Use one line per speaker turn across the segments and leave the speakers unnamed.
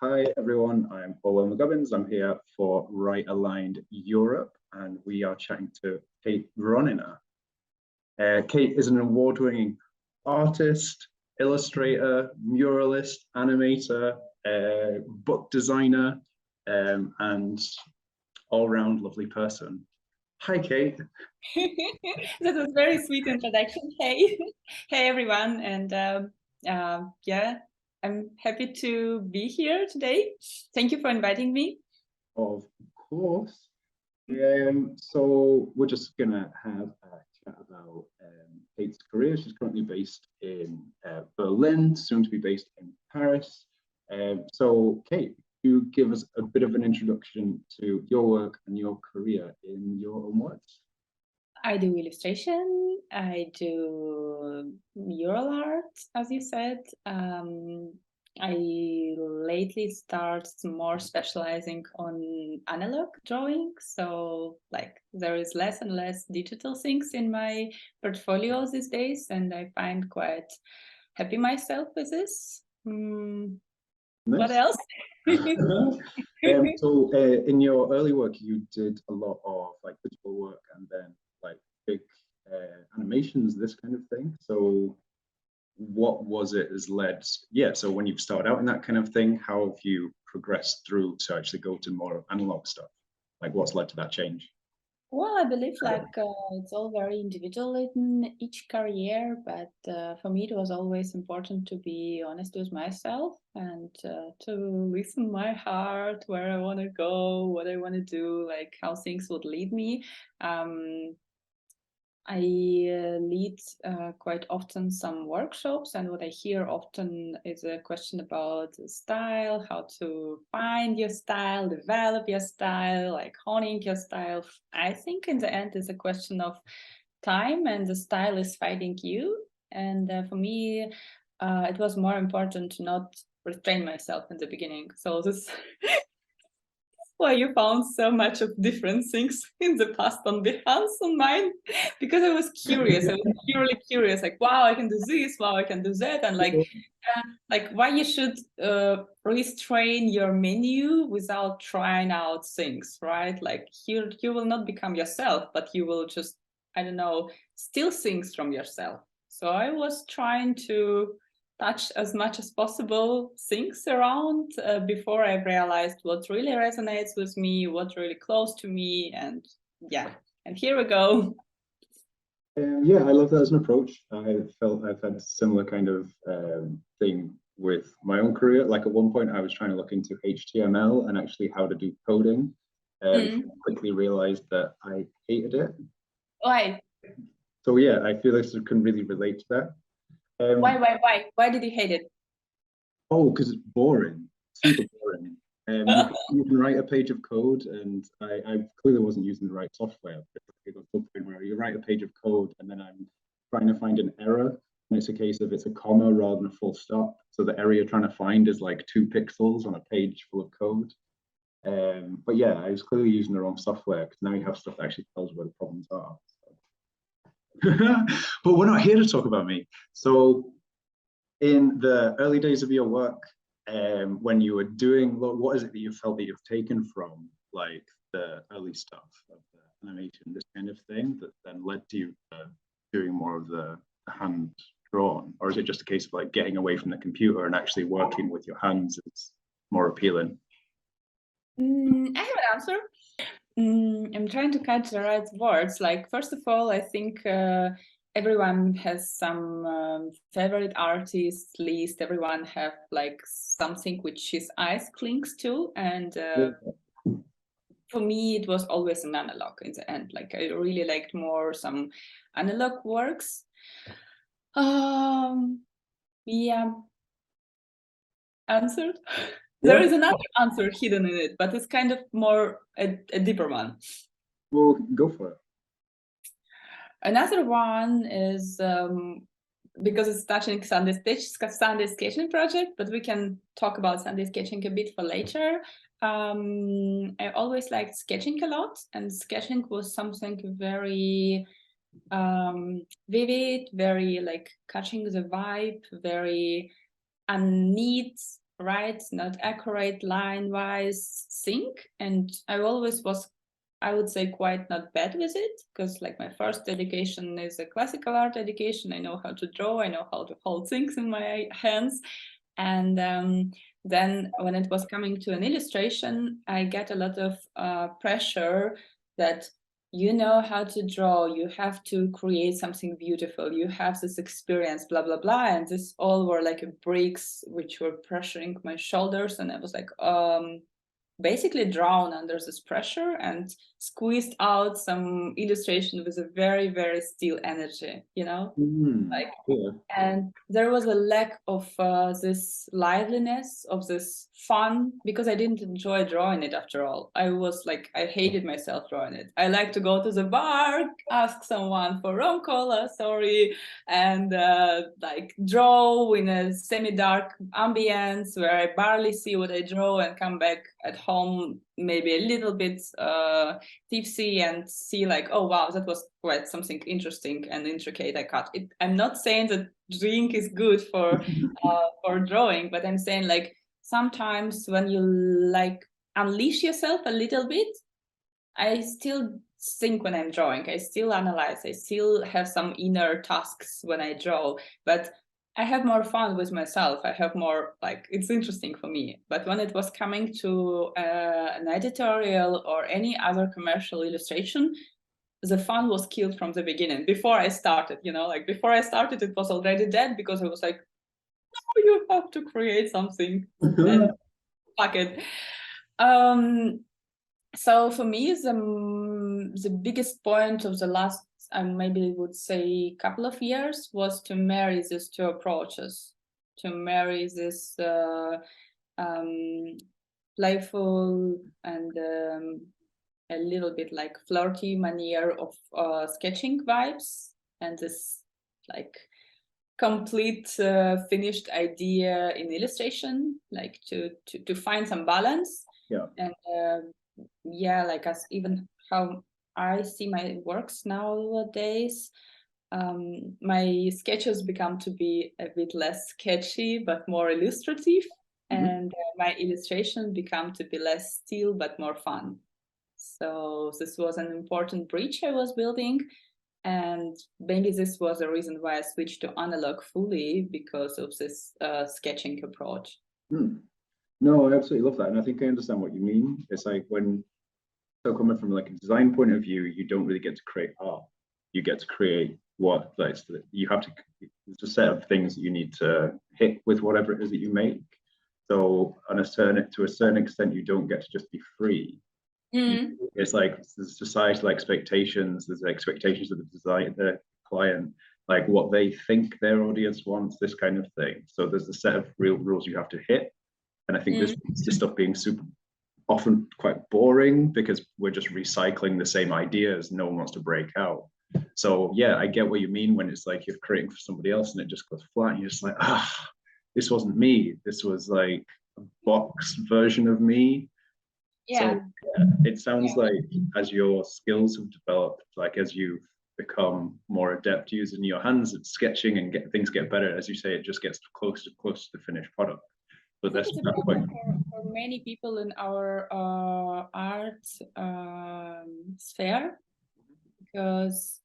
Hi everyone, I'm Orwell McGubbins. I'm here for Right Aligned Europe, and we are chatting to Kate Voronia. Kate is an award-winning artist, illustrator, muralist, animator, book designer, and all-round lovely person. Hi, Kate.
That was a very sweet introduction. Hey, hey everyone, and yeah, I'm happy to be here today. Thank you for inviting me.
Of course. So we're just gonna have a chat about Kate's career. She's currently based in Berlin, soon to be based in Paris. So Kate, you give us a bit of an introduction to your work and your career in your own words.
I do illustration, I do mural art, as you said. I lately start more specializing on analog drawing. So like there is less and less digital things in my portfolio these days, and I find quite happy myself with this.
Nice.
What else?
So in your early work, you did a lot of like digital work and then like big animations, this kind of thing. So what was it as led? Yeah, so when you've started out in that kind of thing, how have you progressed through to actually go to more analog stuff? Like what's led to that change?
Well, I believe like it's all very individual in each career, but for me it was always important to be honest with myself and to listen my heart, where I want to go, what I want to do, like how things would lead me. I lead quite often some workshops, and what I hear often is a question about style, how to find your style, develop your style, like honing your style. I think in the end it's a question of time, and the style is finding you. And for me, it was more important to not restrain myself in the beginning. So this why you found so much of different things in the past on Behance on mine, because I was curious. I was purely curious, like, wow, I can do this, wow, I can do that, and like why you should restrain your menu without trying out things, right? Like here, you will not become yourself, but you will just, I don't know, steal things from yourself. So I was trying to touch as much as possible things around before I realized what really resonates with me, what really close to me, and yeah, and here we go.
Yeah, I love that as an approach. I felt I've had a similar kind of thing with my own career. Like at one point, I was trying to look into HTML and actually how to do coding. Quickly realized that I hated it.
Why?
So yeah, I feel like I can really relate to that.
Why did you hate it?
Oh, because it's boring, super boring. You can write a page of code, and I clearly wasn't using the right software. It got to a point where you write a page of code, and then I'm trying to find an error, and it's a case of it's a comma rather than a full stop. So the error you're trying to find is like 2 pixels on a page full of code. But yeah, I was clearly using the wrong software because now you have stuff that actually tells where the problems are. But we're not here to talk about me. So in the early days of your work, when you were doing, what is it that you felt that you've taken from like the early stuff of the animation, this kind of thing, that then led to you doing more of the hand drawn? Or is it just a case of like getting away from the computer and actually working with your hands is more appealing?
I have an answer. I'm trying to catch the right words. Like, first of all, I think everyone has some favorite artist list. Everyone have like something which his eyes clings to. And for me, it was always an analog in the end. Like I really liked more some analog works. Yeah, answered. There is another answer hidden in it, but it's kind of more a deeper one.
Well, go for it.
Another one is because it's touching Sunday sketching project, but we can talk about Sunday sketching a bit for later. I always liked sketching a lot, and sketching was something very vivid, very like catching the vibe, very neat, right, not accurate line-wise sync, and I always was, I would say, quite not bad with it, because like my first education is a classical art education. I know how to draw, I know how to hold things in my hands, and then when it was coming to an illustration, I get a lot of pressure that you know how to draw, you have to create something beautiful, you have this experience, blah, blah, blah. And this all were like bricks which were pressuring my shoulders. And I was like, basically drowned under this pressure and squeezed out some illustration with a very, very still energy, you know? Like,
yeah.
And there was a lack of this liveliness, of this fun, because I didn't enjoy drawing it after all. I was like, I hated myself drawing it. I like to go to the bar, ask someone for rum cola, sorry, and like draw in a semi-dark ambience where I barely see what I draw and come back at home maybe a little bit tipsy and see like, oh wow, that was quite something interesting and intricate I cut it. I'm not saying that drink is good for drawing, but I'm saying like sometimes when you like unleash yourself a little bit, I still think when I'm drawing, I still analyze, I still have some inner tasks when I draw, but I have more fun with myself. I have more, like, it's interesting for me. But when it was coming to an editorial or any other commercial illustration, the fun was killed from the beginning. Before I started, you know, like before I started, it was already dead because I was like, no, you have to create something and fuck it. So for me, the biggest point of the last, I maybe would say, couple of years was to marry these two approaches, to marry this playful and a little bit like flirty manner of sketching vibes and this like complete finished idea in illustration, like to find some balance.
Yeah.
And yeah, like as even how I see my works nowadays, my sketches become to be a bit less sketchy but more illustrative, and my illustration become to be less still but more fun. So this was an important bridge I was building, and maybe this was the reason why I switched to analog fully, because of this sketching approach.
No, I absolutely love that, and I think I understand what you mean. It's like when, so coming from like a design point of view, you don't really get to create art. You get to create what, like, you have to, there's a set of things that you need to hit with whatever it is that you make. So to a certain extent, you don't get to just be free. It's like there's societal expectations, there's expectations of the client, like what they think their audience wants, this kind of thing. So there's a set of real rules you have to hit. And I think this stuff being super often quite boring because we're just recycling the same ideas. No one wants to break out. So yeah, I get what you mean when it's like you're creating for somebody else and it just goes flat. And you're just like, this wasn't me. This was like a box version of me.
Yeah.
So yeah, it sounds like as your skills have developed, like as you've become more adept using your hands at sketching and things get better, as you say, it just gets close to the finished product. But that's
a problem for many people in our art sphere, because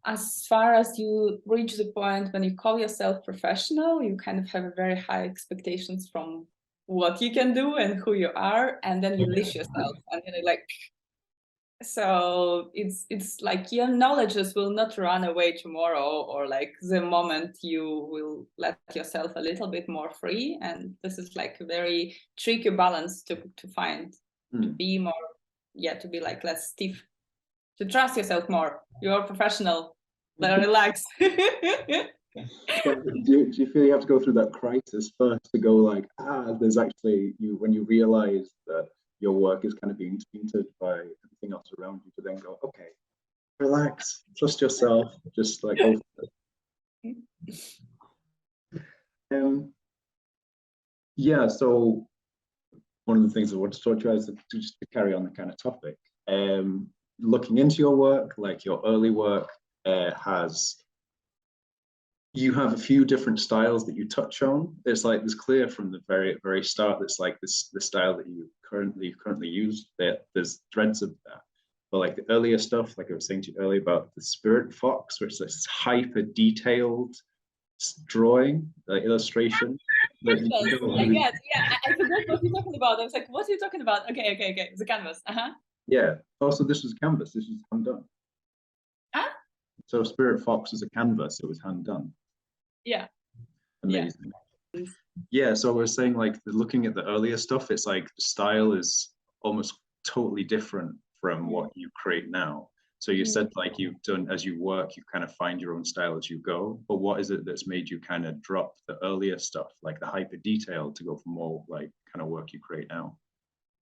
as far as you reach the point when you call yourself professional, you kind of have very high expectations from what you can do and who you are, and then you leash yourself, and then you're like, so it's like your knowledges will not run away tomorrow, or like the moment you will let yourself a little bit more free. And this is like a very tricky balance to find, to be more, to be like less stiff, to trust yourself more. You're a professional, but relax.
But do you feel you have to go through that crisis first to go like, there's actually, when you realize that your work is kind of being tainted by everything else around you, to then go, okay, relax, trust yourself, just like go for it. Yeah, so one of the things I want to talk to you is just to carry on the kind of topic. Looking into your work, like your early work has, you have a few different styles that you touch on. It's like it's clear from the very start that's like the style that you currently use. There's threads of that. But like the earlier stuff, like I was saying to you earlier about the spirit fox, which is this hyper detailed drawing, illustration.
Canvas, I guess. Yeah, I forgot what you're talking about. I was like, what are you talking about? Okay. The canvas.
Yeah. Also, this was canvas. This was hand done.
Ah?
So Spirit Fox was a canvas. It was hand done.
Yeah.
Amazing. Yeah. So I was saying, like, looking at the earlier stuff, it's like the style is almost totally different from what you create now. So you said like you've done, as you work, you kind of find your own style as you go. But what is it that's made you kind of drop the earlier stuff, like the hyper detail, to go for more like kind of work you create now?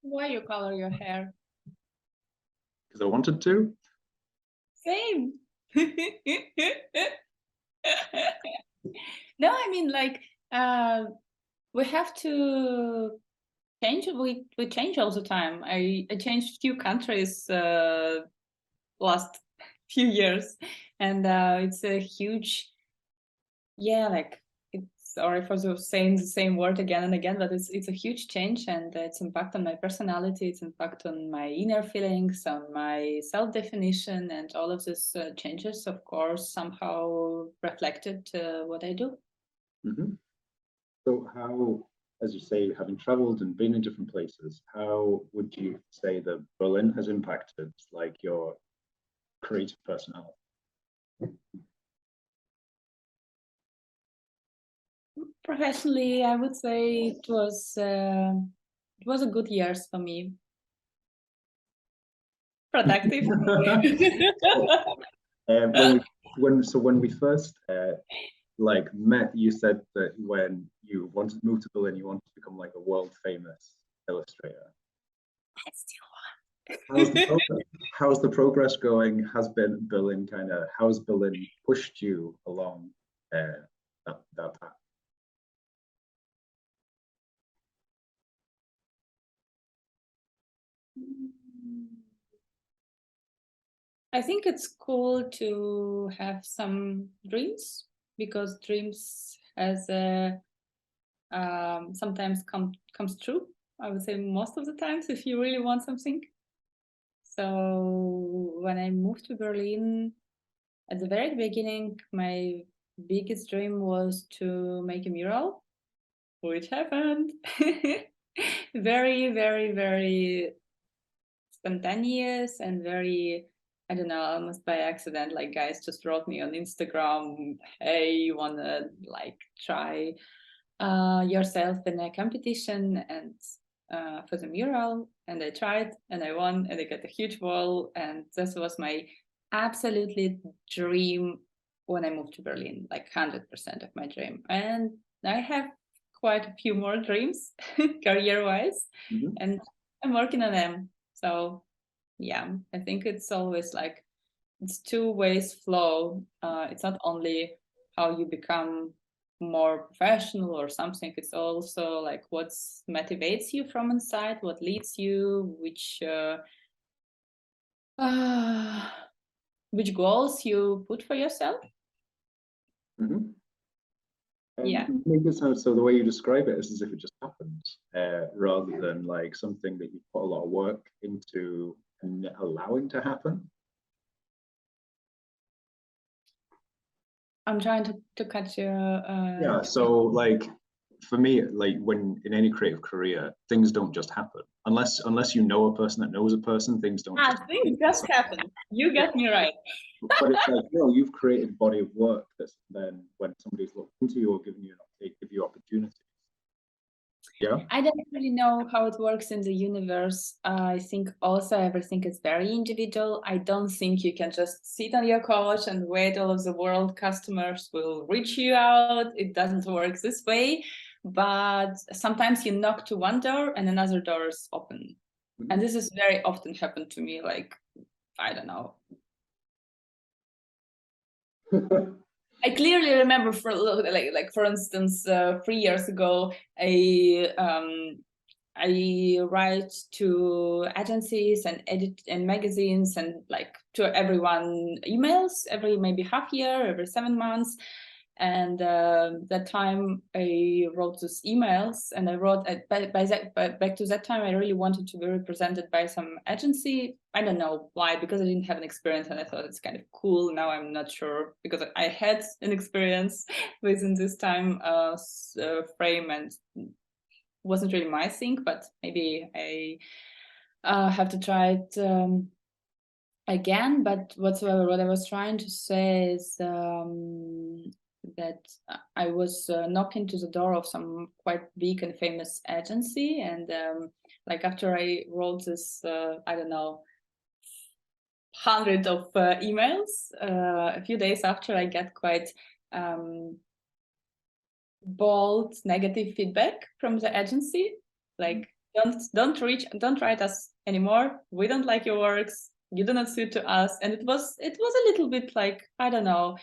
Why you color your hair?
Because I wanted to.
Same. No, I mean, like, we have to change. We change all the time. I changed few countries last few years, and it's a huge, like, it's, sorry for saying the same word again and again, but it's a huge change, and its impact on my personality, its impact on my inner feelings, on my self-definition, and all of these changes, of course, somehow reflected what I do.
So how, as you say, having traveled and been in different places, how would you say that Berlin has impacted like your creative personality?
Professionally, I would say it was a good years for me. Productive.
When we first like met, you said that when you wanted to move to Berlin, you wanted to become like a world famous illustrator.
I still want.
How's the progress going? Has Berlin how's Berlin pushed you along that path?
I think it's cool to have some dreams, because dreams as sometimes comes true. I would say most of the times, if you really want something. So when I moved to Berlin, at the very beginning, my biggest dream was to make a mural, which happened. Very, very, very spontaneous and very, I don't know, almost by accident. Like, guys just wrote me on Instagram, hey, you wanna like try yourself in a competition and for the mural? And I tried and I won and I got a huge wall, and this was my absolutely dream when I moved to Berlin, like 100% of my dream. And I have quite a few more dreams career-wise, and I'm working on them. So yeah, I think it's always like, it's two ways flow. It's not only how you become more professional or something, it's also like what motivates you from inside, what leads you, which goals you put for yourself. Yeah.
Make this sound, so the way you describe it is as if it just happens, rather than like something that you put a lot of work into and allowing to happen.
I'm trying to catch your
yeah, so like for me, like when in any creative career, things don't just happen unless you know a person that knows a person. Things don't
things just happen. You get me right.
But it's like, you've created a body of work that's then when somebody's looked into you or given you give you opportunities. Yeah,
I don't really know how it works in the universe. I think also everything is very individual. I don't think you can just sit on your couch and wait all of the world customers will reach you out. It doesn't work this way. But sometimes you knock to one door and another door is open. And this is very often happened to me, like, I don't know. I clearly remember for like for instance, 3 years ago, I write to agencies and edit and magazines and like to everyone emails every maybe half year, every 7 months. And that time I wrote these emails, and I wrote back to that time I really wanted to be represented by some agency. I don't know why, because I didn't have an experience, and I thought it's kind of cool. Now I'm not sure, because I had an experience within this time frame, and wasn't really my thing. But maybe I have to try it again. But whatsoever, what I was trying to say is that I was knocking to the door of some quite big and famous agency, and like after I wrote this, I don't know, 100 of emails, a few days after, I get quite bold negative feedback from the agency, like don't write us anymore. We don't like your works. You do not suit to us. And it was a little bit like, I don't know,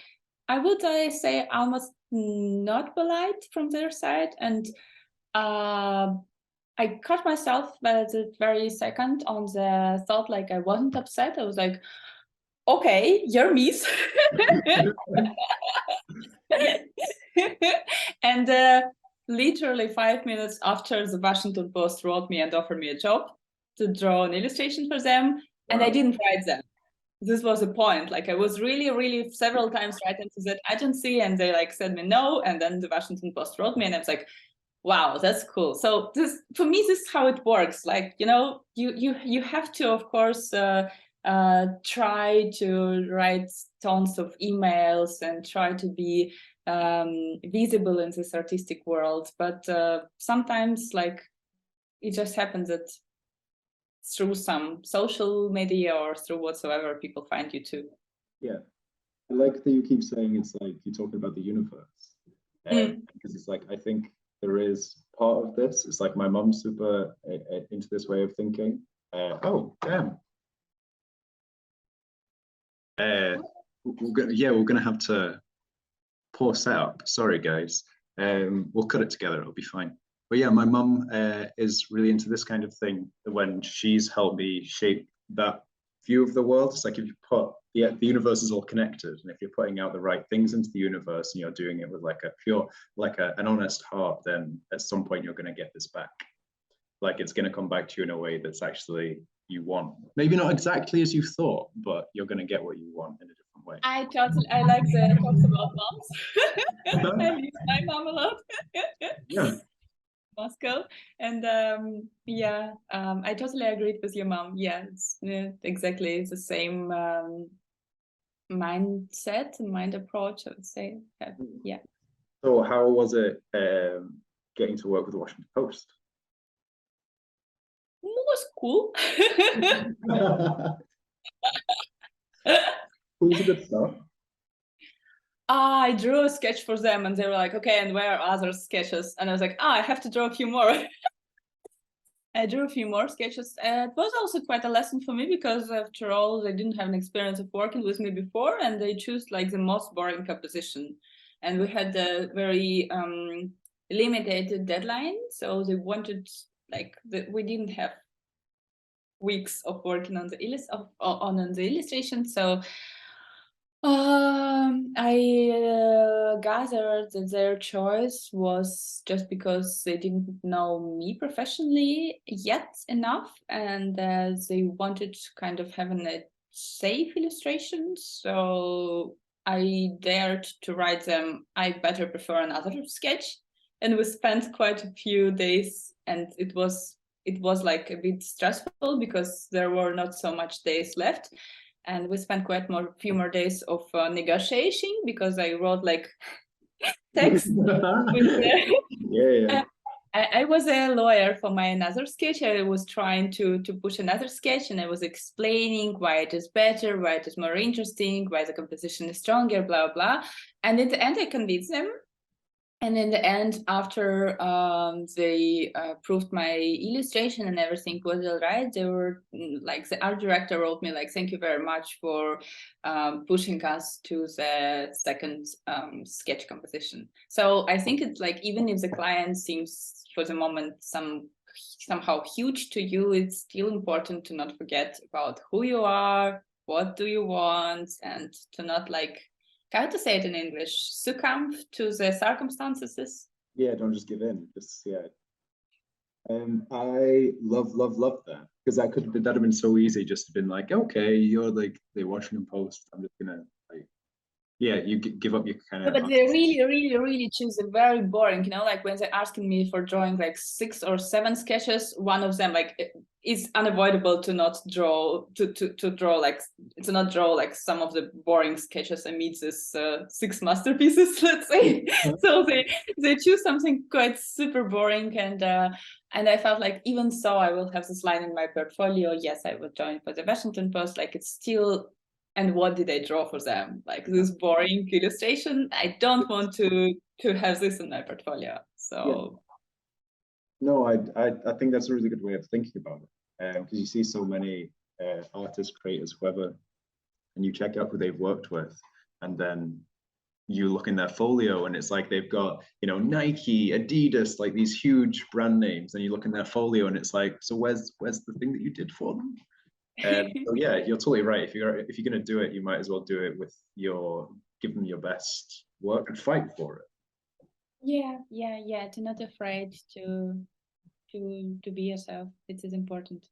I say almost not polite from their side. And I caught myself at the very second on the thought, like I wasn't upset. I was like, okay, you're Miss. And literally 5 minutes after, the Washington Post wrote me and offered me a job to draw an illustration for them. Wow. And I didn't write them. This was the point. Like I was really several times writing to that agency, and they like said me no. And then the Washington Post wrote me, and I was like, wow, that's cool. So this, for me, this is how it works. Like, you know, you have to, of course, try to write tons of emails and try to be visible in this artistic world. But sometimes, like, it just happens that through some social media or through whatsoever, people find you too.
Yeah, I like that you keep saying it's like you're talking about the universe, because it's like I think there is part of this. It's like my mum's super into this way of thinking. Oh, damn. We're gonna have to poor setup. Sorry, guys. We'll cut it together. It'll be fine. But yeah, my mum is really into this kind of thing. When she's helped me shape that view of the world, it's like if you put the universe is all connected, and if you're putting out the right things into the universe and you're doing it with like a pure, like an honest heart, then at some point you're going to get this back. Like it's going to come back to you in a way that's actually you want. Maybe not exactly as you thought, but you're going to get what you want in a different way.
I like the talks about moms. I miss my mom a lot.
Yeah.
Moscow, and I totally agreed with your mom. Yeah, it's exactly the same mindset and mind approach, I would say. Yeah.
So how was it getting to work with the Washington Post?
It was cool.
Cool's a good start.
I drew a sketch for them, and they were like, okay, and where are other sketches? And I was like, I have to draw a few more. I drew a few more sketches. It was also quite a lesson for me, because after all, they didn't have an experience of working with me before, and they chose like the most boring composition. And we had a very limited deadline, so they wanted we didn't have weeks of working on the illustration. So I gathered that their choice was just because they didn't know me professionally yet enough, and they wanted to kind of have a safe illustration. So I dared to write them, I better prefer another sketch. And we spent quite a few days, and it was like a bit stressful because there were not so much days left. And we spent few more days of negotiating, because I wrote like text.
Yeah.
I was a lawyer for my another sketch. I was trying to push another sketch, and I was explaining why it is better, why it is more interesting, why the composition is stronger, blah, blah. And in the end, I convinced them. And in the end, after they approved my illustration and everything was all right, they were like, the art director wrote me like, thank you very much for pushing us to the second sketch composition. So I think it's like, even if the client seems for the moment somehow huge to you, it's still important to not forget about who you are, what do you want, and to not like how to say it in English? Succumb to the circumstances.
Yeah, don't just give in. Just yeah. I love that, because that'd have been so easy just to been like, okay, you're like the Washington Post. I'm just gonna like, yeah, you give up your kind of.
But they really choose a very boring, you know, like when they're asking me for drawing like 6 or 7 sketches, one of them like is unavoidable to not draw to draw like to not draw like some of the boring sketches amidst this 6 masterpieces, let's say. So they choose something quite super boring, and I felt like even so I will have this line in my portfolio. Yes, I would join for the Washington Post. Like it's still. And what did I draw for them? Like this boring illustration. I don't want to have this in my portfolio. So
no, I think that's a really good way of thinking about it, because you see so many artists, creators, whoever, and you check out who they've worked with, and then you look in their folio and it's like they've got, you know, Nike, Adidas, like these huge brand names, and you look in their folio and it's like, so where's the thing that you did for them? So yeah, you're totally right. If you're going to do it, you might as well do it with give them your best work and fight for it.
Yeah. To not afraid to be yourself. It is important.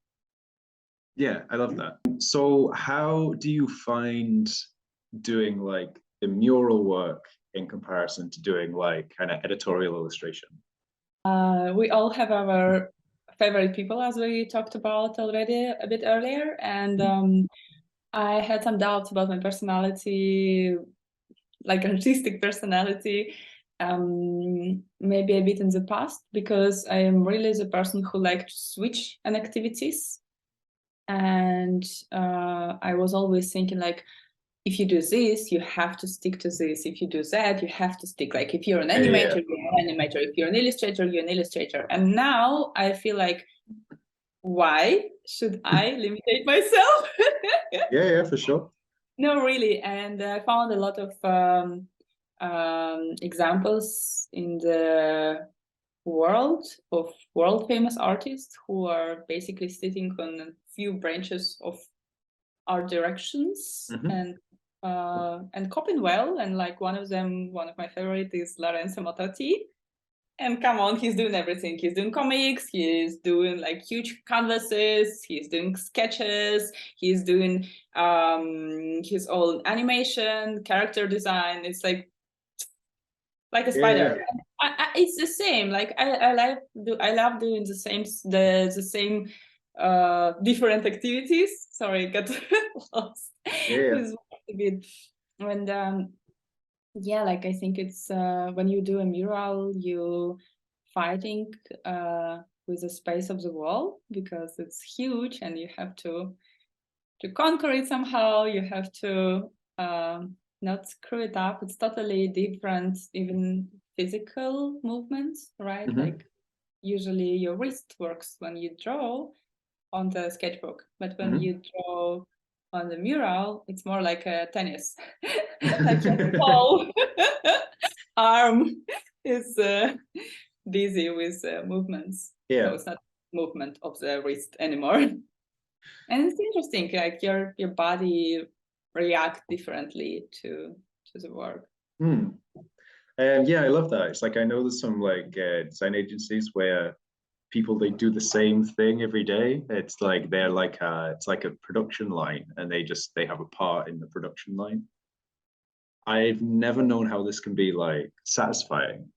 Yeah, I love that. So how do you find doing like the mural work in comparison to doing like kind of editorial illustration?
We all have our favorite people, as we talked about already a bit earlier, and I had some doubts about my personality, like artistic personality, maybe a bit in the past, because I am really the person who likes to switch an activities, and I was always thinking like, if you do this, you have to stick to this. If you do that, you have to stick. Like if you're an animator, you're an animator. If you're an illustrator, you're an illustrator. And now I feel like, why should I limitate myself?
Yeah, for sure.
No, really. And I found a lot of examples in the world of world famous artists who are basically sitting on a few branches of art directions, and coping well. And like one of my favorite is Lorenzo Mototti. And come on, he's doing everything. He's doing comics, he's doing like huge canvases, he's doing sketches, he's doing his own animation, character design. It's like a spider. It's the same. Like I love doing the same different activities. Sorry, got lost.
Yeah.
A bit. And yeah, like I think it's when you do a mural, you fighting with the space of the wall, because it's huge and you have to conquer it somehow. You have to not screw it up. It's totally different, even physical movements, right? Like usually your wrist works when you draw on the sketchbook, but when you draw on the mural, it's more like a tennis. Like your whole arm is busy with movements. So it's not movement of the wrist anymore. And it's interesting, like your body react differently to the work.
Yeah, I love that. It's like I know there's some like design agencies where people, they do the same thing every day. It's like they're like it's like a production line, and they have a part in the production line. I've never known how this can be like satisfying,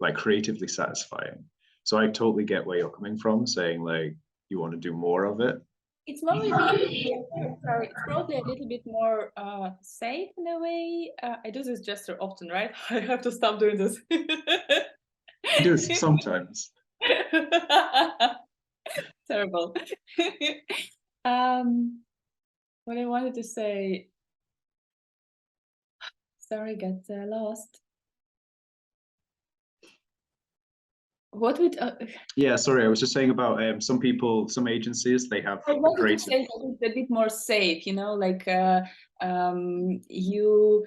like creatively satisfying. So I totally get where you're coming from, saying like you want to do more of it.
It's probably it's probably a little bit more safe in a way. I do this gesture often, right? I have to stop doing this.
I do this sometimes.
Terrible. What I wanted to say, sorry, got lost. What would
yeah, sorry, I was just saying about some people, some agencies, they have
I wanted to say that it's a bit more safe, you know, like you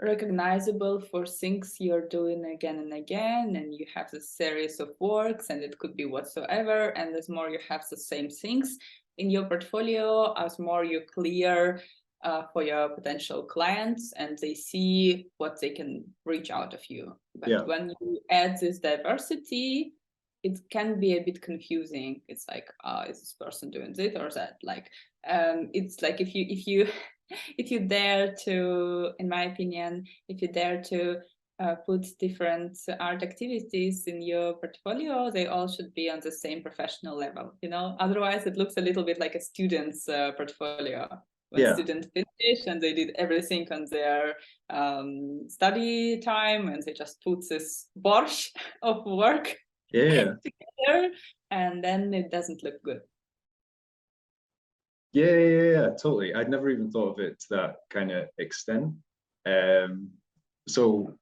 recognizable for things you're doing again and again, and you have a series of works, and it could be whatsoever, and as more you have the same things in your portfolio, as more you clear for your potential clients, and they see what they can reach out of you. But
Yeah.
when you add this diversity, it can be a bit confusing. It's like, is this person doing this or that? Like, it's like if you if you dare to, in my opinion, if you dare to put different art activities in your portfolio, they all should be on the same professional level, you know? Otherwise, it looks a little bit like a student's portfolio. When students finish and they did everything on their study time, and they just put this borscht of work together, and then it doesn't look good.
Yeah, totally. I'd never even thought of it to that kind of extent. So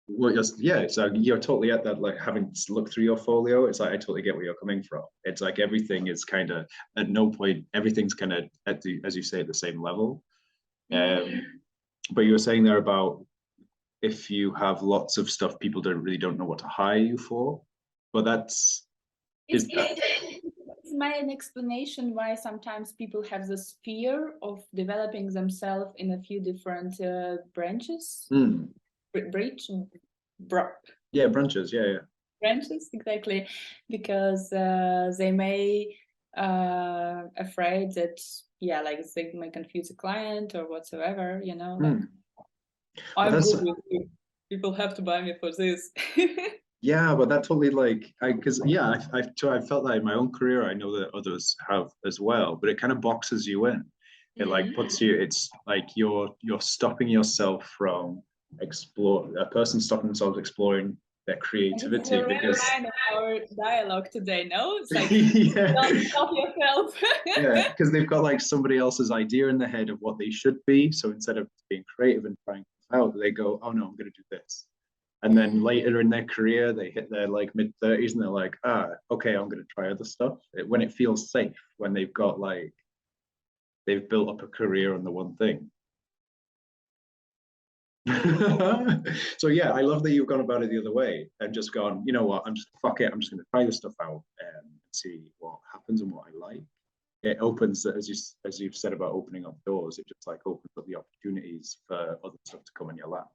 you're totally at that, like having to look through your folio. It's like I totally get where you're coming from. It's like everything is kind of at no point, everything's kind of at the, as you say, at the same level. But you were saying there about if you have lots of stuff, people don't know what to hire you for. But that's
it's my explanation why sometimes people have this fear of developing themselves in a few different branches.
Branches,
branches, exactly, because they may afraid that like they may confuse a client or whatsoever, you know, like I'm good with you, people have to buy me for this.
Yeah, but that totally like I've felt that in my own career. I know that others have as well, but it kind of boxes you in. It like puts you, it's like you're stopping yourself from a person stopping themselves exploring their creativity.
It's
because
line of our dialogue today, no? It's like don't stop yourself.
Yeah, because they've got like somebody else's idea in their head of what they should be. So instead of being creative and trying things out, they go, oh no, I'm gonna do this. And then later in their career, they hit their like mid-30s and they're like, okay, I'm going to try other stuff. When it feels safe, when they've got like, they've built up a career on the one thing. So yeah, I love that you've gone about it the other way and just gone, you know what, fuck it, I'm just going to try this stuff out and see what happens and what I like. It opens, as you've said about opening up doors, it just like opens up the opportunities for other stuff to come in your lap.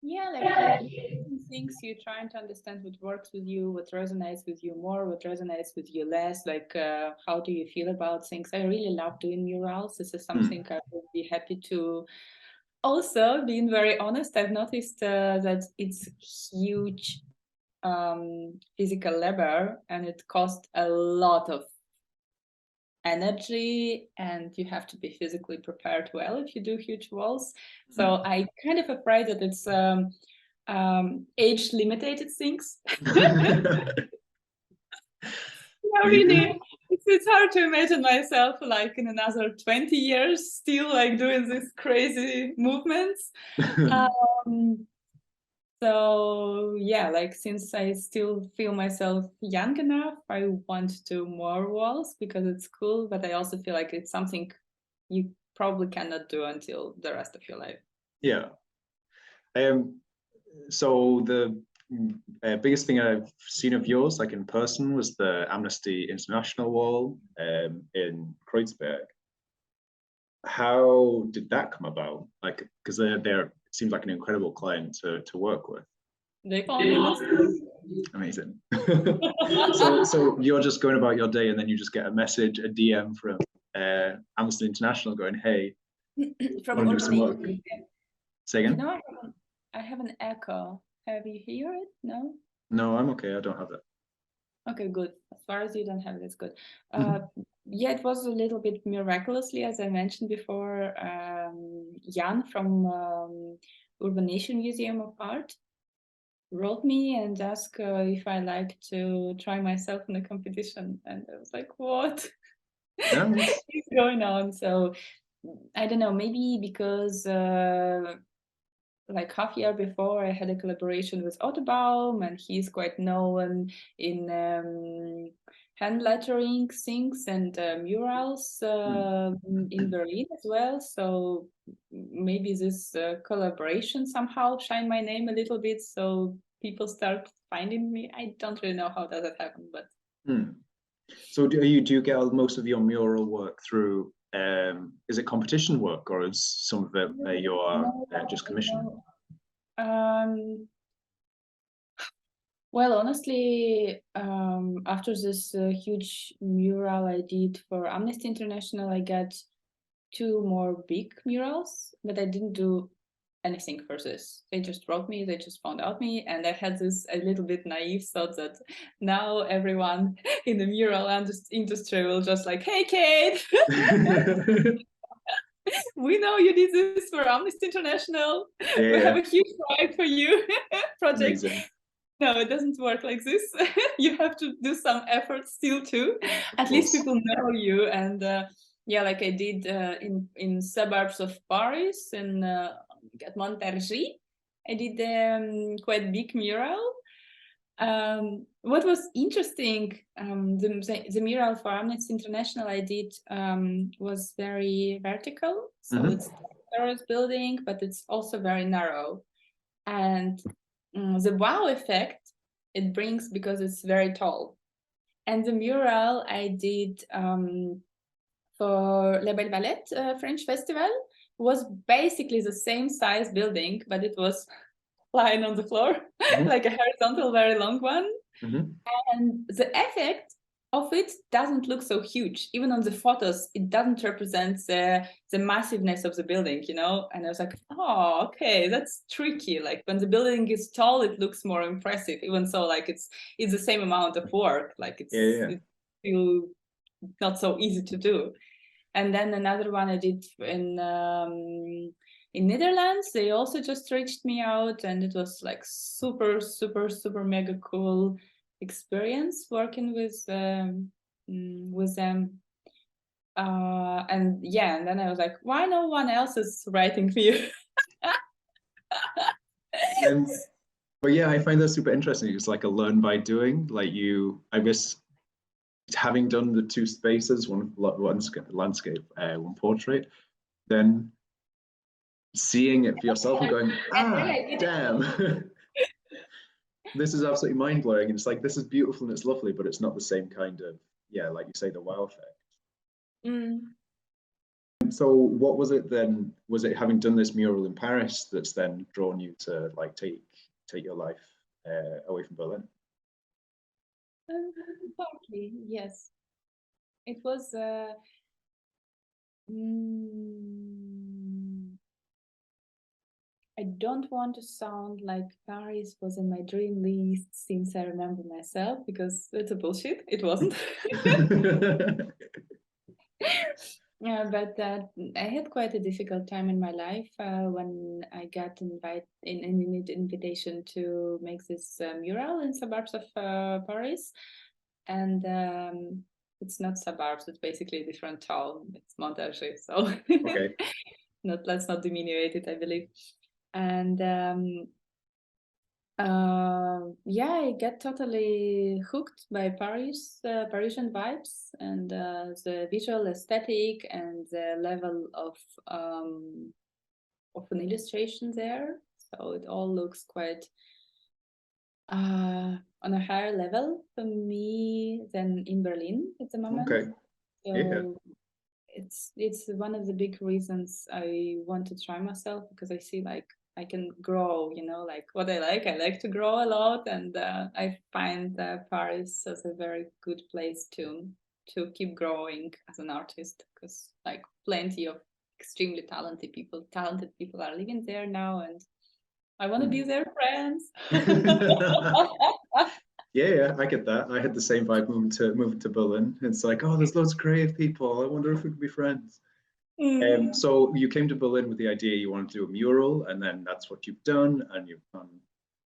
Yeah, like things you're trying to understand what works with you, what resonates with you more, what resonates with you less. Like, how do you feel about things? I really love doing murals. This is something I would be happy to. Also, being very honest, I've noticed that it's huge physical labor, and it costs a lot of energy, and you have to be physically prepared well if you do huge walls. So I kind of afraid that it's age limited things. Really, it's hard to imagine myself like in another 20 years still like doing these crazy movements. So yeah, like since I still feel myself young enough, I want to do more walls because it's cool, but I also feel like it's something you probably cannot do until the rest of your life.
Yeah. So the biggest thing I've seen of yours, like in person, was the Amnesty International wall in Kreuzberg. How did that come about? Like, because they're it seems like an incredible client to work with.
They found me.
Amazing. so you're just going about your day, and then you just get a message, a DM from Amnesty International going, "Hey,
from
want to do some work?" Say again.
You know, I have an echo. Have you heard it? No.
No, I'm okay. I don't have it.
Okay, good. As far as you don't have it, it's good. Yeah, it was a little bit miraculously, as I mentioned before. Jan from Urbanation Museum of Art wrote me and asked if I like to try myself in a competition, and I was like, "What is going on?" So I don't know. Maybe because like half year before, I had a collaboration with Ottobaum, and he's quite known in hand lettering things and murals in Berlin as well. So maybe this collaboration somehow shine my name a little bit, so people start finding me. I don't really know how does that happen, but.
So do you get most of your mural work through is it competition work, or is some of it your just commission?
Well, honestly, after this huge mural I did for Amnesty International, I got 2 more big murals, but I didn't do anything for this. They just wrote me, they just found out me, and I had this a little bit naive thought that now everyone in the mural industry will just like, hey, Kate, we know you did this for Amnesty International. We have a huge project for you project.
Amazing.
No, it doesn't work like this. You have to do some effort still too. At least people know you. And yeah, like I did in suburbs of Paris and at Montargis, I did quite big mural. What was interesting, the mural for Amnesty International I did was very vertical. So it's a terrace building, but it's also very narrow. And the wow effect it brings because it's very tall. And the mural I did for La Belle Valette French Festival was basically the same size building, but it was lying on the floor, like a horizontal, very long one. And the effect of it doesn't look so huge. Even on the photos, it doesn't represent the massiveness of the building, you know? And I was like, oh, okay, that's tricky. Like when the building is tall, it looks more impressive, even so like it's the same amount of work. Like it's still not so easy to do. And then another one I did in Netherlands, they also just reached me out, and it was like super, super, super mega cool experience working with them. And yeah, and then I was like, why no one else is writing for you?
But yeah, I find that super interesting. It's like a learn by doing. Like I guess, having done the 2 spaces, one landscape, one portrait, then seeing it for yourself and going, damn, this is absolutely mind-blowing. And it's like, this is beautiful and it's lovely, but it's not the same kind of, like you say, the wow effect. So what was it then? Was it having done this mural in Paris that's then drawn you to like take your life away from Berlin?
Partly, yes. It was I don't want to sound like Paris was in my dream list since I remember myself, because it's a bullshit. It wasn't. Yeah, but I had quite a difficult time in my life when I got an invitation to make this mural in suburbs of Paris. And it's not suburbs, it's basically a different town. It's Montargis, so
okay.
Let's not diminuate it, I believe. And yeah, I get totally hooked by Parisian vibes and the visual aesthetic and the level of an illustration there. So it all looks quite on a higher level for me than in Berlin at the moment.
Okay.
So it's one of the big reasons I want to try myself, because I see like I can grow, you know, like what I like to grow a lot, and I find Paris as a very good place to keep growing as an artist, because like plenty of extremely talented people are living there now, and I want to be their friends.
Yeah, I get that. I had the same vibe moving to Berlin. It's like, oh, there's loads of creative people. I wonder if we could be friends. So you came to Berlin with the idea you wanted to do a mural, and then that's what you've done, and you've done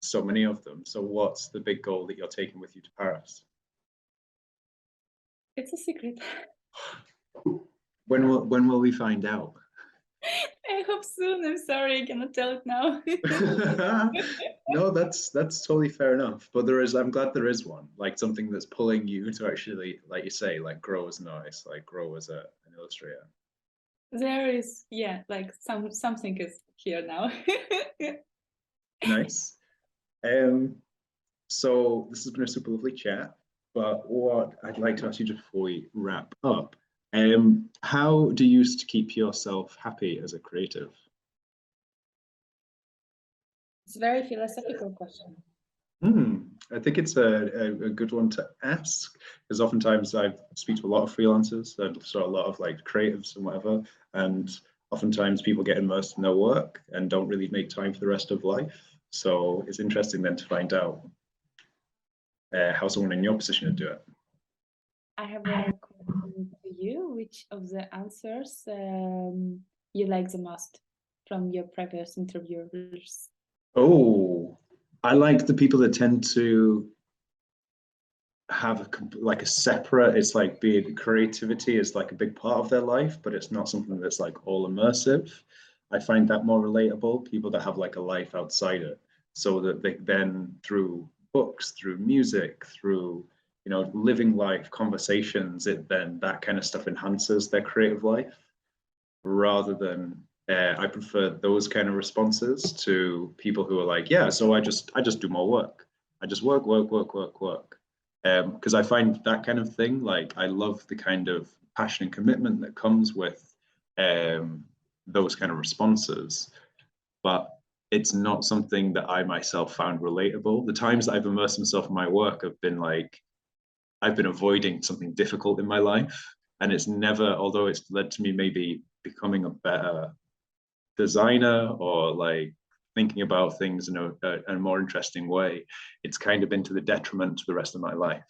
so many of them. So what's the big goal that you're taking with you to Paris?
It's a secret.
When will we find out?
I hope soon. I'm sorry, I cannot tell it now.
No, that's totally fair enough. But I'm glad there is one, like something that's pulling you to actually, like you say, like grow as an artist, like grow as an illustrator.
There is, yeah, like something is here now.
Nice. So this has been a super lovely chat. But what I'd like to ask you just before we wrap up, How do you keep yourself happy as a creative?
It's a very philosophical question.
I think it's a good one to ask, because oftentimes I speak to a lot of freelancers and so a lot of like creatives and whatever, and oftentimes people get immersed in their work and don't really make time for the rest of life. So it's interesting then to find out how someone in your position would do it.
I have a question to you. Which of the answers you like the most from your previous interviewers?
Oh, I like the people that tend to have like a separate, it's like being creativity is like a big part of their life, but it's not something that's like all immersive. I find that more relatable, people that have like a life outside it, so that they then through books, through music, through living life conversations, it then that kind of stuff enhances their creative life rather than I prefer those kind of responses to people who are like, yeah, so I just do more work. I just work. Because I find that kind of thing, like I love the kind of passion and commitment that comes with those kind of responses, but it's not something that I myself found relatable. The times that I've immersed myself in my work have been like, I've been avoiding something difficult in my life, and it's never, although it's led to me maybe becoming a better designer or like thinking about things in a more interesting way, it's kind of been to the detriment to the rest of my life.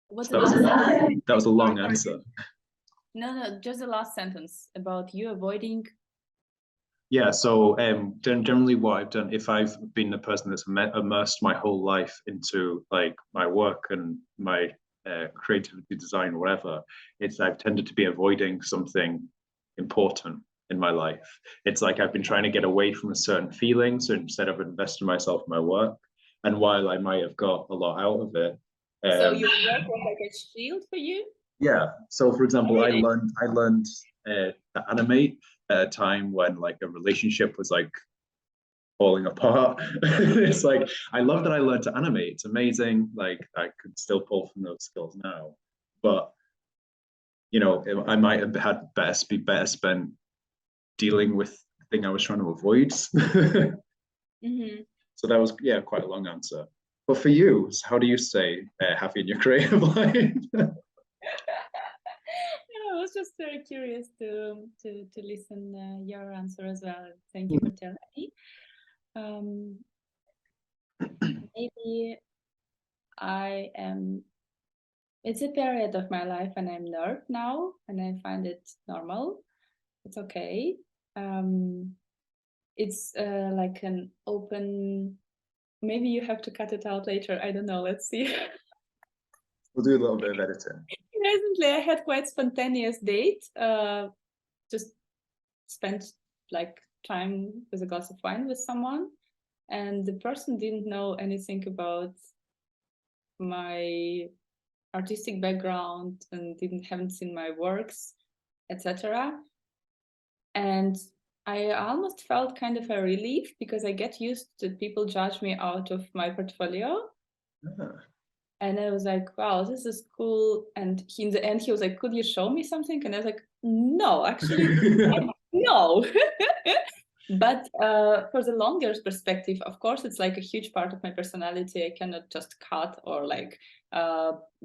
What's
So that was a long answer.
No, just the last sentence about you avoiding.
Yeah, so generally what I've done, if I've been the person that's immersed my whole life into like my work and my creativity, design, whatever, it's I've tended to be avoiding something important in my life. It's like I've been trying to get away from a certain feeling, so instead of investing myself in my work, and while I might have got a lot out of it.
So your work was like a shield for you?
Yeah. So for example, really? I learned to animate at a time when like a relationship was like falling apart. It's like I love that I learned to animate. It's amazing. Like I could still pull from those skills now, but I might have had better spent dealing with the thing I was trying to avoid. So that was quite a long answer. But for you, how do you stay happy in your creative life?
I was just very curious to listen your answer as well. Thank you for telling me. Maybe I am. It's a period of my life when I'm nerd now, and I find it normal. It's okay. It's like an open. Maybe you have to cut it out later. I don't know. Let's see.
We'll do a little bit of editing.
Recently, I had quite spontaneous date. Just spent like time with a glass of wine with someone, and the person didn't know anything about my artistic background and haven't seen my works, etc. And I almost felt kind of a relief because I get used to people judge me out of my portfolio. And I was like, wow, this is cool. And in the end, he was like, could you show me something? And I was like, no, actually, no. But for the longer perspective, of course, it's like a huge part of my personality. I cannot just cut or like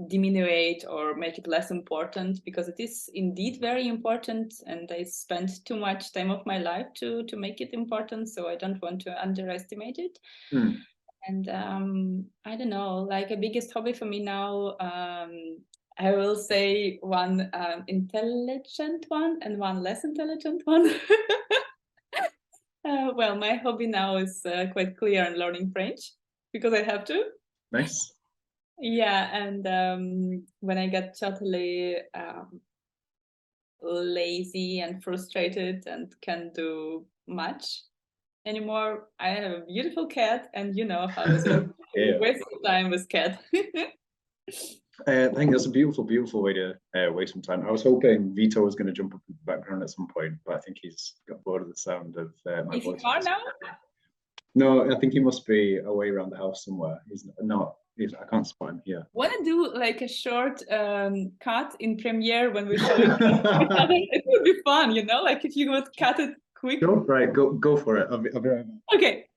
diminuate or make it less important, because it is indeed very important. And I spent too much time of my life to make it important. So I don't want to underestimate it. And I don't know, like a biggest hobby for me now, I will say one intelligent one and one less intelligent one. Well, my hobby now is quite clear in learning French because I have to.
Nice.
Yeah, and when I get totally lazy and frustrated and can't do much anymore, I have a beautiful cat, and you know how it's waste time with cat.
I think that's a beautiful way to waste some time. I was hoping Vito was going to jump up in the background at some point, but I think he's got bored of the sound of my voice.
Is he far now?
No, I think he must be away around the house somewhere. He's not I can't spot him here.
Want to do like a short cut in Premiere when we show each other? It would be fun, you know, like if you would cut it quick.
Go for it. I'll be right back.
Okay.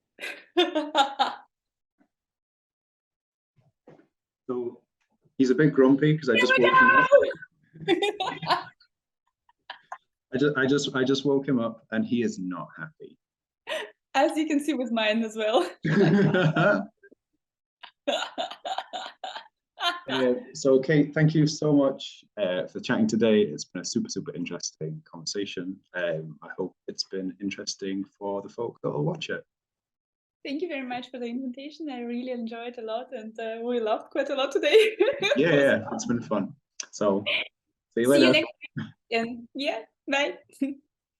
So he's a bit grumpy because I just woke him up. I just woke him up and he is not happy.
As you can see with mine as well.
So Kate, thank you so much for chatting today. It's been a super interesting conversation. I hope it's been interesting for the folk that will watch it.
Thank you very much for the invitation. I really enjoyed a lot, and we laughed quite a lot today.
Yeah, it's been fun. So see you later.
See you next week. And yeah, bye.